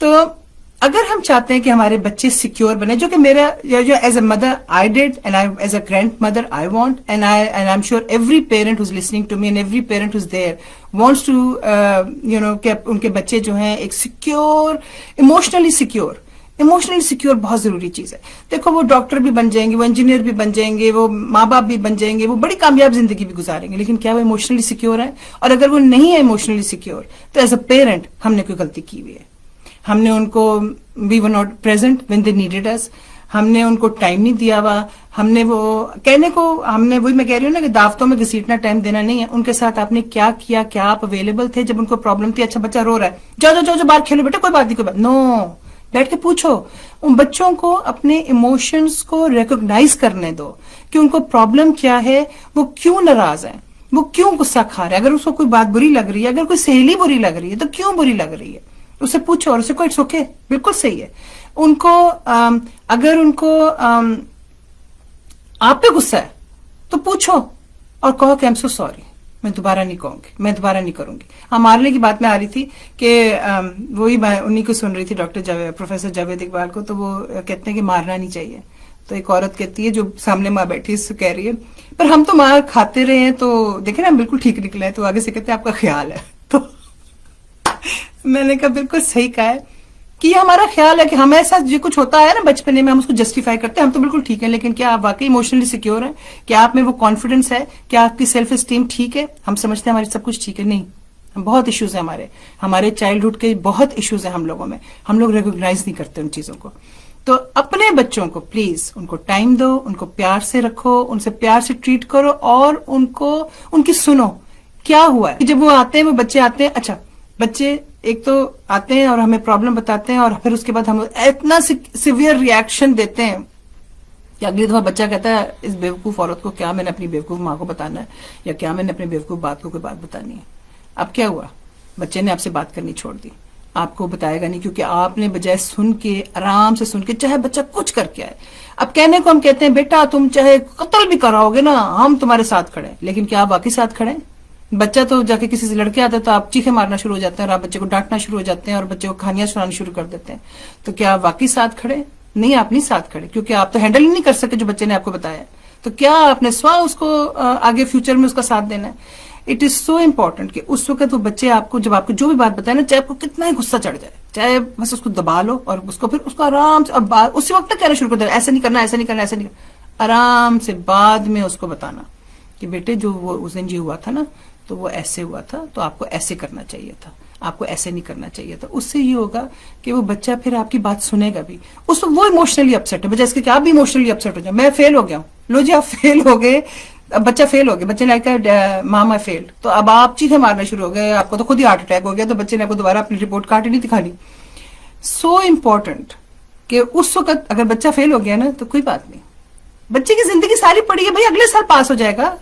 تو اگر ہم چاہتے ہیں کہ ہمارے بچے سیکیور بنے, جو کہ میرا جو as a mother I did and as a grandmother I want, and I am sure every parent who's listening to me and every parent who's there wants to کہ ان کے بچے جو ہیں ایک سیکیور, ایموشنلی سیکیور بہت ضروری چیز ہے. دیکھو وہ ڈاکٹر بھی بن جائیں گے, وہ انجینئر بھی بن جائیں گے, وہ ماں باپ بھی بن جائیں گے, وہ بڑی کامیاب زندگی بھی گزاریں گے, لیکن کیا وہ ایموشنلی سیکیور ہے؟ اور اگر وہ نہیں ہے ایموشنلی سیکیور تو ایز اے پیرنٹ ہم نے کوئی غلطی کی ہوئی ہے. ہم نے ان کو we were not present when they needed us, ہم نے ان کو ٹائم نہیں دیا ہوا, ہم نے وہ کہنے کو, ہم نے وہی میں کہہ رہی ہوں نا کہ دعوتوں میں گھسیٹنا ٹائم دینا نہیں ہے. ان کے ساتھ آپ نے کیا کیا, کیا آپ اویلیبل تھے جب ان کو پرابلم تھی؟ اچھا بچہ رو رہا ہے, جاؤ باہر کھیلو بیٹا, کوئی بات نہیں, کوئی بات نو, بیٹھ کے پوچھو. ان بچوں کو اپنے ایموشنز کو ریکگنائز کرنے دو کہ ان کو پرابلم کیا ہے, وہ کیوں ناراض ہیں, وہ کیوں غصہ کھا رہے ہیں. اگر اس کو کوئی بات بری لگ رہی ہے, اگر کوئی سہیلی بری لگ رہی ہے تو کیوں بری لگ رہی ہے, اسے پوچھو اور اسے کو اٹس اوکے, بالکل صحیح ہے. ان کو اگر ان کو آپ پہ غصہ ہے تو پوچھو اور کہو کہ ایم سو سوری, میں دوبارہ نہیں کہوں گی, میں دوبارہ نہیں کروں گی. مارنے کی بات میں آ رہی تھی کہ وہی میں انہیں کو سن رہی تھی, ڈاکٹر پروفیسر جاوید اقبال کو, تو وہ کہتے ہیں کہ مارنا نہیں چاہیے. تو ایک عورت کہتی ہے جو سامنے ماں بیٹھی اس سے کہہ رہی ہے پر ہم تو ماں کھاتے رہے ہیں تو دیکھیں نا ہم بالکل ٹھیک نکلے ہیں. تو آگے سے کہتے ہیں آپ کا خیال ہے. تو میں نے کہا بالکل صحیح کہا ہے کہ یہ ہمارا خیال ہے کہ ہمیں ایسا جو کچھ ہوتا ہے نا بچپنے میں ہم اس کو جسٹیفائی کرتے ہیں, ہم تو بالکل ٹھیک ہیں, لیکن کیا آپ واقعی ایموشنلی سیکیور ہیں؟ کیا آپ میں وہ کانفیڈنس ہے؟ کیا آپ کی سیلف اسٹیم ٹھیک ہے؟ ہم سمجھتے ہیں ہماری سب کچھ ٹھیک ہے, نہیں, بہت ایشوز ہیں ہمارے چائلڈہڈ کے بہت ایشوز ہیں ہم لوگوں میں, ہم لوگ ریکگنائز نہیں کرتے ان چیزوں کو. تو اپنے بچوں کو پلیز ان کو ٹائم دو, ان کو پیار سے رکھو, ان سے پیار سے ٹریٹ کرو اور ان کی سنو کیا ہوا ہے. جب وہ آتے ہیں, وہ بچے آتے ہیں, اچھا بچے ایک تو آتے ہیں اور ہمیں پرابلم بتاتے ہیں اور پھر اس کے بعد ہم اتنا سیویئر ریئیکشن دیتے ہیں کہ اگلی دفعہ بچہ کہتا ہے اس بیوقوف عورت کو کیا میں نے اپنی بیوقوف ماں کو بتانا ہے, یا کیا میں نے اپنی بیوقوف بات کو کوئی بات بتانی ہے. اب کیا ہوا, بچے نے آپ سے بات کرنی چھوڑ دی, آپ کو بتائے گا نہیں, کیونکہ آپ نے بجائے سن کے, آرام سے سن کے, چاہے بچہ کچھ کر کے آئے. اب کہنے کو ہم کہتے ہیں بیٹا تم چاہے قتل بھی کراؤ گے نا ہم تمہارے ساتھ کھڑے ہیں, لیکن کیا آپ واقعی ساتھ کھڑے ہیں؟ بچہ تو جا کے کسی سے لڑکے آتا ہے تو آپ چیخے مارنا شروع ہو جاتے ہیں اور آپ بچے کو ڈانٹنا شروع ہو جاتے ہیں اور بچے کو کہانیاں سنانا شروع کر دیتے ہیں. تو کیا آپ واقعی ساتھ کھڑے؟ نہیں, آپ نہیں ساتھ کھڑے, کیونکہ آپ تو ہینڈل ہی نہیں کر سکے جو بچے نے آپ کو بتایا. تو کیا آپ نے سوا اس کو آگے فیوچر میں اس کا ساتھ دینا ہے؟ اٹ از سو امپورٹنٹ کہ اس وقت وہ بچے آپ کو جب آپ کو جو بھی بات بتائے نا, چاہے آپ کو کتنا ہی غصہ چڑھ جائے, چاہے بس اس کو دبا لو اور اس کو پھر اس کو آرام سے اسی وقت تک کہنا شروع کر دو, ایسا نہیں کرنا, ایسا نہیں کرنا, ایسا نہیں کرنا. آرام سے بعد میں اس کو بتانا کہ بیٹے جو وہ اس دن ہوا تھا نا تو وہ ایسے ہوا تھا, تو آپ کو ایسے کرنا چاہیے تھا, آپ کو ایسے نہیں کرنا چاہیے تھا. اس سے یہ ہوگا کہ وہ بچہ پھر آپ کی بات سنے گا بھی. اس وہ ایموشنلی اپسیٹ ہے, بجائے اس کے کہ آپ بھی ایموشنلی اپسیٹ ہو جائیں, میں فیل ہو گیا ہوں, لو جی آپ فیل ہو گئے, اب بچہ فیل ہو گیا, بچے نے کہا ماما فیل, تو اب آپ چیخیں مارنا شروع ہو گئے, آپ کو تو خود ہی ہارٹ اٹیک ہو گیا, تو بچے نے آپ کو دوبارہ اپنی رپورٹ کارڈ نہیں دکھانی. سو امپورٹنٹ کہ اس وقت اگر بچہ فیل ہو گیا نا تو کوئی بات نہیں, بچے کی زندگی ساری پڑی ہے بھائی, اگلے سال پاس ہو جائے گا.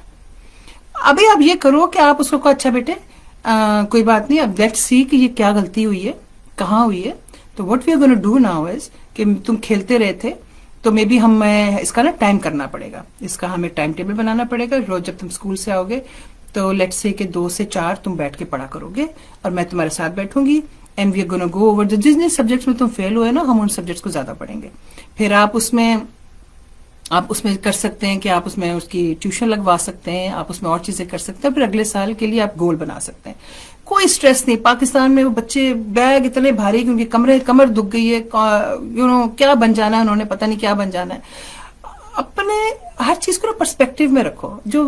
ابھی آپ یہ کرو کہ آپ اس کو اچھا بیٹے کوئی بات نہیں, اب لیٹس سی کہ یہ کیا غلطی ہوئی ہے, کہاں ہوئی ہے. تو what we are gonna do now is کہ تم کھیلتے رہے تھے تو مے بی ہمیں اس کا نا ٹائم کرنا پڑے گا, اس کا ہمیں ٹائم ٹیبل بنانا پڑے گا. روز جب تم اسکول سے آؤ گے تو لیٹس سے کہ 2 سے 4 تم بیٹھ کے پڑھا کرو گے اور میں تمہارے ساتھ بیٹھوں گی, and we are gonna go over جن سبجیکٹس میں تم فیل ہوئے نا, ہم ان سبجیکٹس کو زیادہ پڑھیں گے. پھر آپ اس میں کر سکتے ہیں کہ آپ اس میں اس کی ٹیوشن لگوا سکتے ہیں, آپ اس میں اور چیزیں کر سکتے ہیں, پھر اگلے سال کے لیے آپ گول بنا سکتے ہیں. کوئی سٹریس نہیں. پاکستان میں وہ بچے بیگ اتنے بھاری کہ ان کی کمر دکھ گئی ہے, کیا بن جانا ہے انہوں نے, پتہ نہیں کیا بن جانا ہے. اپنے ہر چیز کو پرسپیکٹو میں رکھو. جو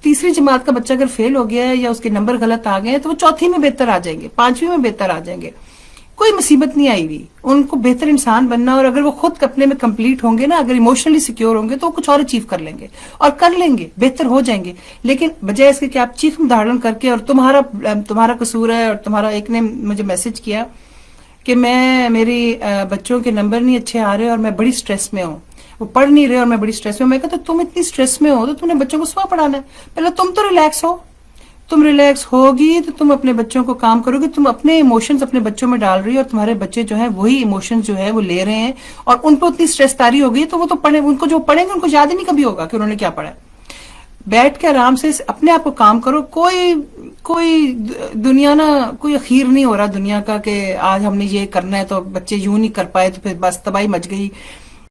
تیسری جماعت کا بچہ اگر فیل ہو گیا ہے یا اس کے نمبر غلط آ گئے ہیں تو وہ چوتھی میں بہتر آ جائیں گے, 5ویں میں بہتر آ جائیں گے. کوئی مصیبت نہیں آئی ہوئی, ان کو بہتر انسان بننا, اور اگر وہ خود اپنے میں کمپلیٹ ہوں گے نا, اگر ایموشنلی سیکیور ہوں گے تو وہ کچھ اور اچیو کر لیں گے اور کر لیں گے, بہتر ہو جائیں گے. لیکن بجائے اس کے کہ آپ چیخ دھاڑن کر کے اور تمہارا قصور ہے, اور تمہارا ایک نے مجھے میسج کیا کہ میری بچوں کے نمبر نہیں اچھے آ رہے اور میں بڑی سٹریس میں ہوں, وہ پڑھ نہیں رہے اور میں بڑی سٹریس میں ہوں. میں کہتا تم اتنی سٹریس میں ہو تو تم نے بچوں کو صبح پڑھانا ہے, پہلے تم تو ریلیکس ہو. تم ریلیکس ہوگی تو تم اپنے بچوں کو کام کرو گی. تم اپنے ایموشنز اپنے بچوں میں ڈال رہی ہو اور تمہارے بچے جو ہیں وہی ایموشنز جو ہے وہ لے رہے ہیں, اور ان پہ اتنی سٹریس تاری ہو گئی تو وہ تو پڑھیں, ان کو جو پڑھیں گے ان کو یاد ہی نہیں کبھی ہوگا کہ انہوں نے کیا پڑھا ہے. بیٹھ کے آرام سے اپنے آپ کو کام کرو. کوئی دنیا نا کوئی اخیر نہیں ہو رہا دنیا کا کہ آج ہم نے یہ کرنا ہے تو بچے یوں نہیں کر پائے تو پھر بس تباہی مچ گئی.